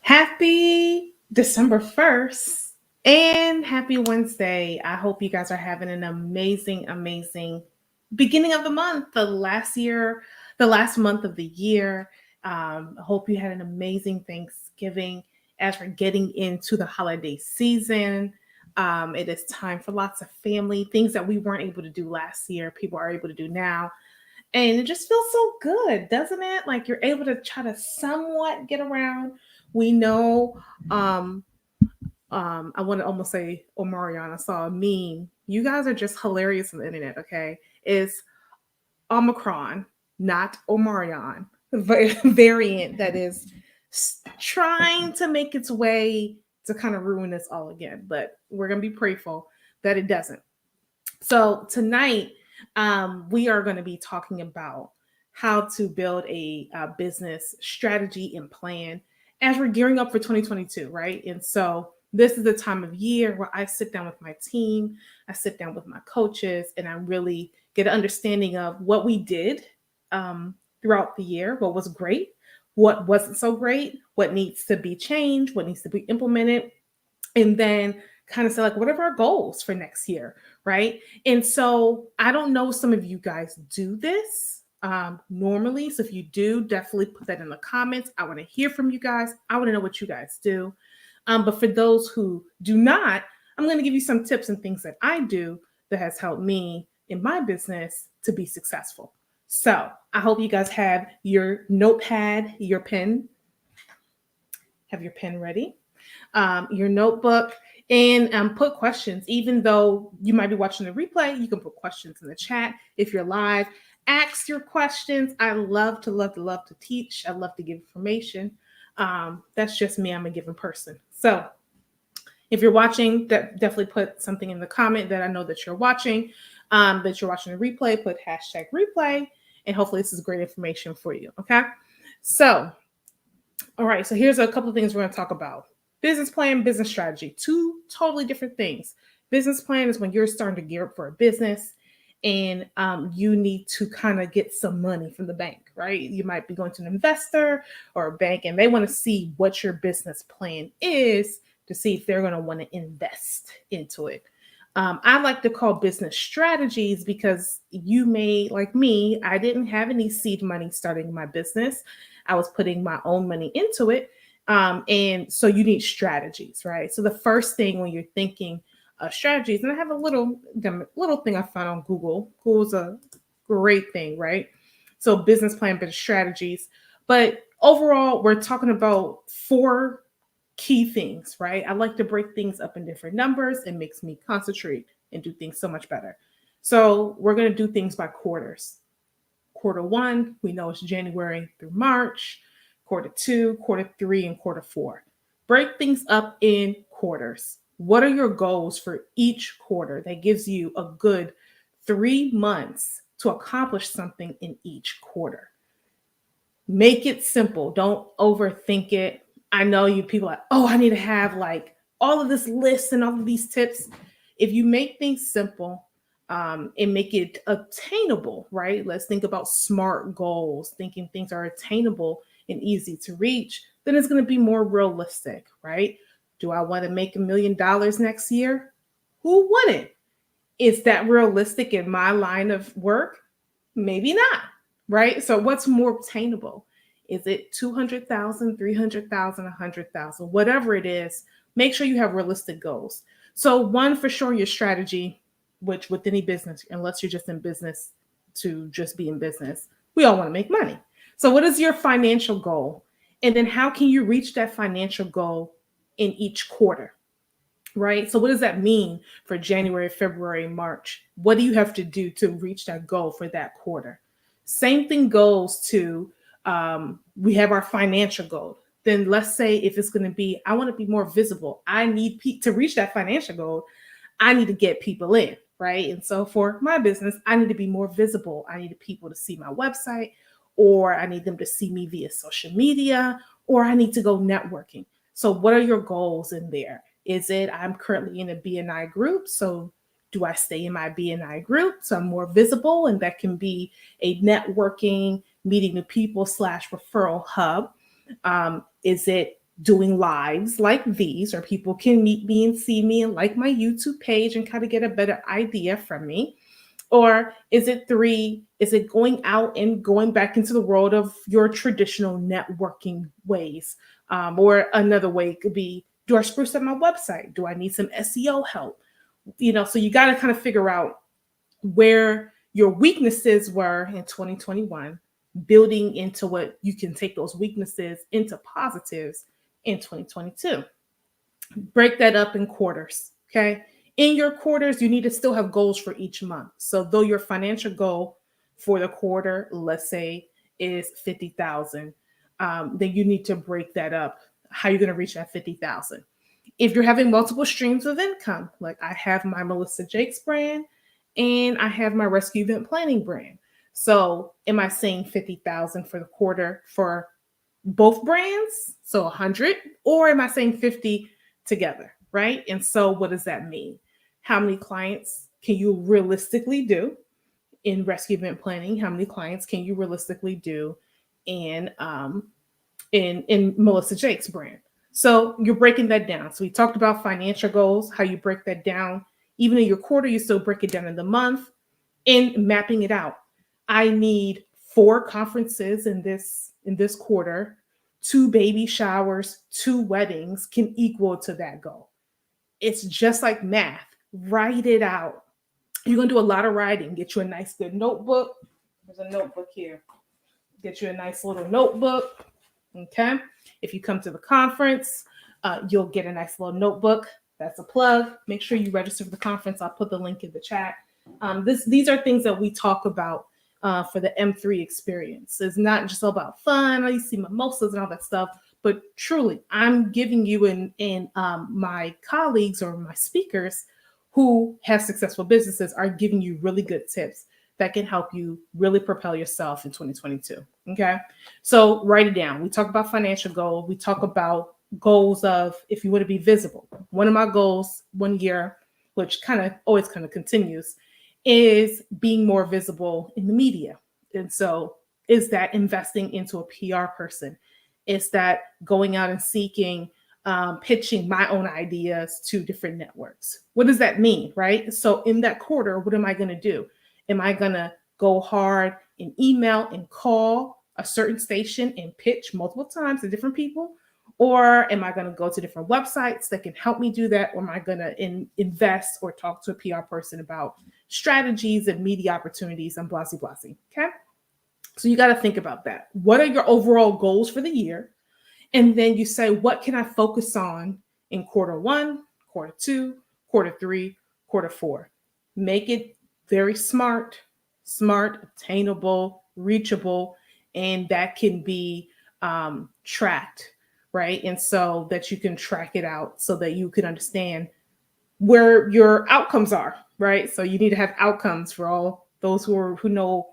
Happy December 1st and happy Wednesday. I hope you guys are having an amazing beginning of the month, the last month of the year. I hope you had an amazing Thanksgiving as we're getting into the holiday season. It is time for lots of family, things that we weren't able to do last year, people are able to do now. And it just feels so good, doesn't it? Like you're able to try to somewhat get around. We know, I want to almost say Omarion. I saw a meme. You guys are just hilarious on the internet, okay? It's Omicron, not Omarion, variant that is trying to make its way to kind of ruin us all again. But we're going to be prayerful that it doesn't. So tonight, we are going to be talking about how to build a business strategy and plan as we're gearing up for 2022, right? And so this is the time of year where I sit down with my team, I sit down with my coaches, and I really get an understanding of what we did throughout the year, what was great, what wasn't so great, what needs to be changed, what needs to be implemented, and then kind of say like, what are our goals for next year, right? And so I don't know, some of you guys do this normally. So if you do, definitely put that in the comments. I want to hear from you guys. I want to know what you guys do. But for those who do not, I'm going to give you some tips and things that I do that has helped me in my business to be successful. So I hope you guys have your notepad, your pen, have your pen ready, your notebook, and put questions. Even though you might be watching the replay, you can put questions in the chat. If you're live, ask your questions. I love to teach. I love to give information. That's just me. I'm a giving person. So if you're watching, definitely put something in the comment that I know that you're watching the replay, put #replay, and hopefully this is great information for you. Okay. So, all right. So here's a couple of things we're going to talk about. Business plan, business strategy, two totally different things. Business plan is when you're starting to gear up for a business and you need to kind of get some money from the bank, right? You might be going to an investor or a bank and they want to see what your business plan is to see if they're going to want to invest into it. I like to call business strategies because you may, like me, I didn't have any seed money starting my business. I was putting my own money into it. And so you need strategies, right? So the first thing when you're thinking strategies, and I have a little thing I found on Google. Google's a great thing, right? So business plan, business strategies. But overall, we're talking about 4 key things, right? I like to break things up in different numbers. It makes me concentrate and do things so much better. So we're going to do things by quarters. Quarter 1, we know it's January through March. Quarter 2, quarter 3, and quarter 4. Break things up in quarters. What are your goals for each quarter? That gives you a good 3 months to accomplish something in each quarter. Make it simple. Don't overthink it. I know you people are like, oh, I need to have like all of this list and all of these tips. If you make things simple and make it attainable, right? Let's think about SMART goals, thinking things are attainable and easy to reach, then it's going to be more realistic, right? Do I want to make $1 million next year? Who wouldn't? Is that realistic in my line of work? Maybe not, right? So what's more obtainable? Is it 200,000, 300,000, 100,000, whatever it is, make sure you have realistic goals. So one, for sure, your strategy, which with any business, unless you're just in business to just be in business, we all want to make money. So what is your financial goal? And then how can you reach that financial goal in each quarter, right? So what does that mean for January, February, March? What do you have to do to reach that goal for that quarter? Same thing goes to, we have our financial goal. then let's say if it's going to be, I want to be more visible. I need to reach that financial goal. I need to get people in, right? And so for my business, I need to be more visible. I need people to see my website, or I need them to see me via social media, or I need to go networking. So what are your goals in there? Is it, I'm currently in a BNI group, so do I stay in my BNI group so I'm more visible? And that can be a networking, meeting new people / referral hub. Is it doing lives like these, or people can meet me and see me and like my YouTube page and kind of get a better idea from me? Or is it going out and going back into the world of your traditional networking ways? Or another way could be, do I spruce up my website? Do I need some SEO help? So you got to kind of figure out where your weaknesses were in 2021, building into what you can take those weaknesses into positives in 2022. Break that up in quarters, okay? In your quarters, you need to still have goals for each month. So though your financial goal for the quarter, let's say, is 50,000, then you need to break that up. How you're going to reach that 50,000? If you're having multiple streams of income, like I have my Melissa Jakes brand and I have my rescue event planning brand. So am I saying 50,000 for the quarter for both brands? So 100, or am I saying 50 together, right? And so what does that mean? How many clients can you realistically do in rescue event planning? How many clients can you realistically do in Melissa Jakes brand? So you're breaking that down. So we talked about financial goals, how you break that down. Even in your quarter, you still break it down in the month and mapping it out. I need 4 conferences in this quarter, 2 baby showers, 2 weddings can equal to that goal. It's just like math. Write it out. You're going to do a lot of writing. Get you a nice good notebook. There's a notebook here. Get you a nice little notebook. Okay. If you come to the conference, you'll get a nice little notebook. That's a plug. Make sure you register for the conference. I'll put the link in the chat. These are things that we talk about for the M3 experience. It's not just all about fun. You see mimosas and all that stuff, but truly, I'm giving you and my colleagues or my speakers who have successful businesses are giving you really good tips that can help you really propel yourself in 2022. Okay. So write it down. We talk about financial goals. We talk about goals of, if you want to be visible. One of my goals one year, which always continues, is being more visible in the media. And so is that investing into a PR person? Is that going out and seeking, pitching my own ideas to different networks? What does that mean, right? So in that quarter, what am I going to do? Am I going to go hard and email and call a certain station and pitch multiple times to different people? Or am I going to go to different websites that can help me do that? Or am I going to invest or talk to a PR person about strategies and media opportunities and blah, blah, blah. Okay. So you got to think about that. What are your overall goals for the year? And then you say, what can I focus on in quarter 1, quarter 2, quarter 3, quarter 4? Make it very smart, attainable, reachable, and that can be tracked, right? And so that you can track it out so that you can understand where your outcomes are, right? So you need to have outcomes for all those who know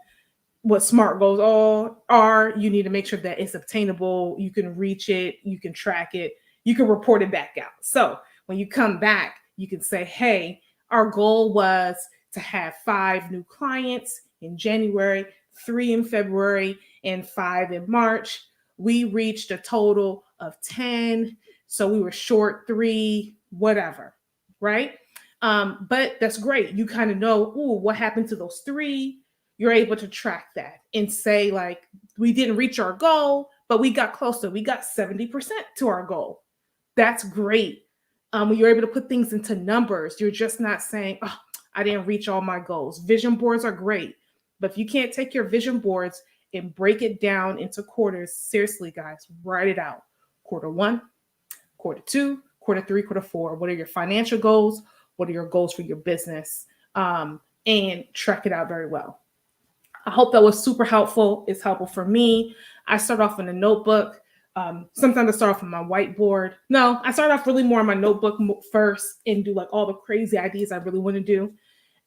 what SMART goals all are. You need to make sure that it's obtainable. You can reach it. You can track it. You can report it back out. So when you come back, you can say, hey, our goal was to have 5 new clients in January, 3 in February, and 5 in March. We reached a total of 10. So we were short 3, whatever, right? But that's great. You kind of know, what happened to those 3? You're able to track that and say, like, we didn't reach our goal, but we got closer. We got 70% to our goal. That's great. When you're able to put things into numbers, you're just not saying, oh, I didn't reach all my goals. Vision boards are great. But if you can't take your vision boards and break it down into quarters, seriously, guys, write it out. Quarter 1, quarter 2, quarter 3, quarter 4. What are your financial goals? What are your goals for your business? And track it out very well. I hope that was super helpful. It's helpful for me. I start off in a notebook. Sometimes I start off on my whiteboard. No, I start off really more on my notebook first and do like all the crazy ideas I really want to do.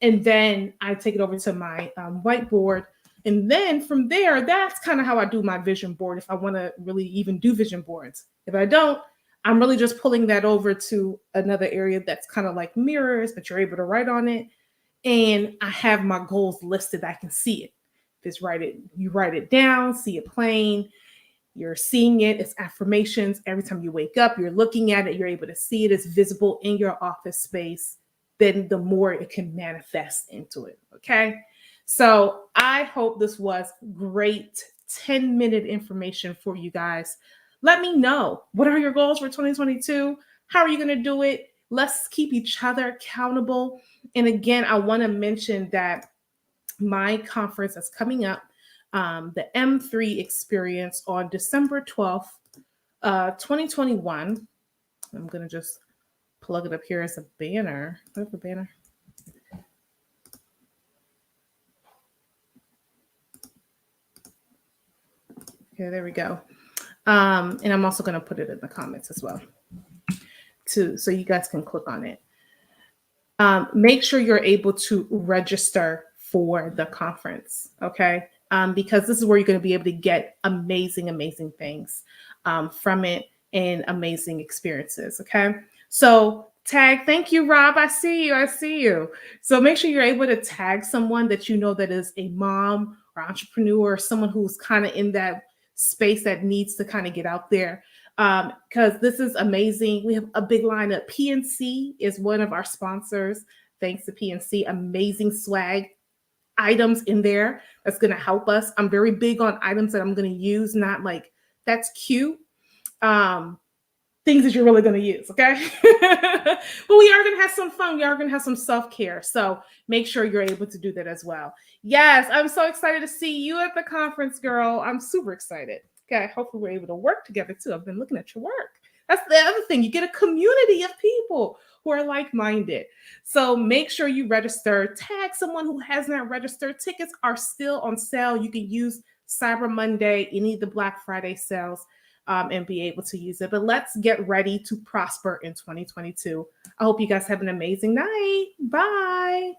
And then I take it over to my whiteboard. And then from there, that's kind of how I do my vision board if I want to really even do vision boards. If I don't, I'm really just pulling that over to another area that's kind of like mirrors, but you're able to write on it. And I have my goals listed. I can see it. If it's you write it down, see it plain. You're seeing it. It's affirmations. Every time you wake up, you're looking at it. You're able to see it. It's visible in your office space. Then the more it can manifest into it. Okay. So I hope this was great 10-minute information for you guys. Let me know, what are your goals for 2022? How are you going to do it? Let's keep each other accountable. And again, I want to mention that my conference is coming up, the M3 experience on December 12th, 2021. I'm going to just plug it up here as a banner. Where's the banner? Okay, there we go. And I'm also going to put it in the comments as well, too, so you guys can click on it. Make sure you're able to register for the conference, okay? Because this is where you're going to be able to get amazing, amazing things from it and amazing experiences, okay? So thank you, Rob. I see you. So make sure you're able to tag someone that you know that is a mom or entrepreneur, or someone who's kind of in that space that needs to kind of get out there. Because this is amazing. We have a big lineup. PNC is one of our sponsors. Thanks to PNC, amazing swag items in there that's going to help us. I'm very big on items that I'm going to use, not like that's cute. Things that you're really going to use, okay? But we are going to have some fun. We are going to have some self-care. So make sure you're able to do that as well. Yes, I'm so excited to see you at the conference, girl. I'm super excited. Okay, hopefully we're able to work together too. I've been looking at your work. That's the other thing. You get a community of people who are like-minded. So make sure you register. Tag someone who has not registered. Tickets are still on sale. You can use Cyber Monday, any of the Black Friday sales, and be able to use it. But let's get ready to prosper in 2022. I hope you guys have an amazing night. Bye.